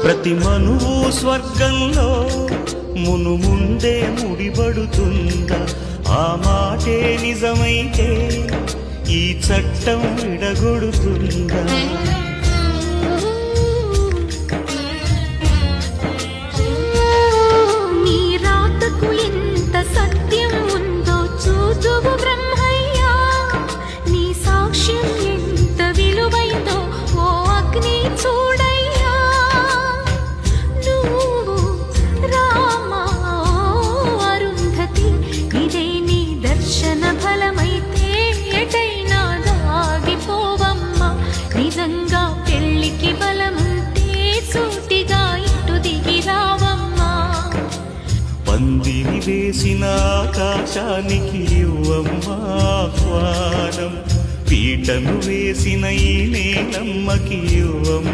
ప్రతి మనువు స్వర్గంలో మునుముందే ముడిపడుతుందా? ఆ మాటే నిజమైతే ఈ చట్టం విడగొడుతుందా? నీ రాతకు ఎంత సత్యం ఉందో చూదువు బ్రహ్మయ్యా, నీ సాక్ష్యం ఎంత విలువైందో ఓ అగ్ని చూడయ్యా. నువ్వు రామా అరుంధతి, ఇదే నీ దర్శన ఫలమైతే ఎటైనా దాగిపోవమ్మా. నిజంగా పెళ్లికి బలముంటే సూటిగా ఇటు దిగి రావమ్మా. పందిరి వేసిన ఆకాశానికి ఇవ్వమ్మా ఆహ్వానం, పీటను వేసిన ఈ నేలమ్మకి ఇవ్వమ్మా.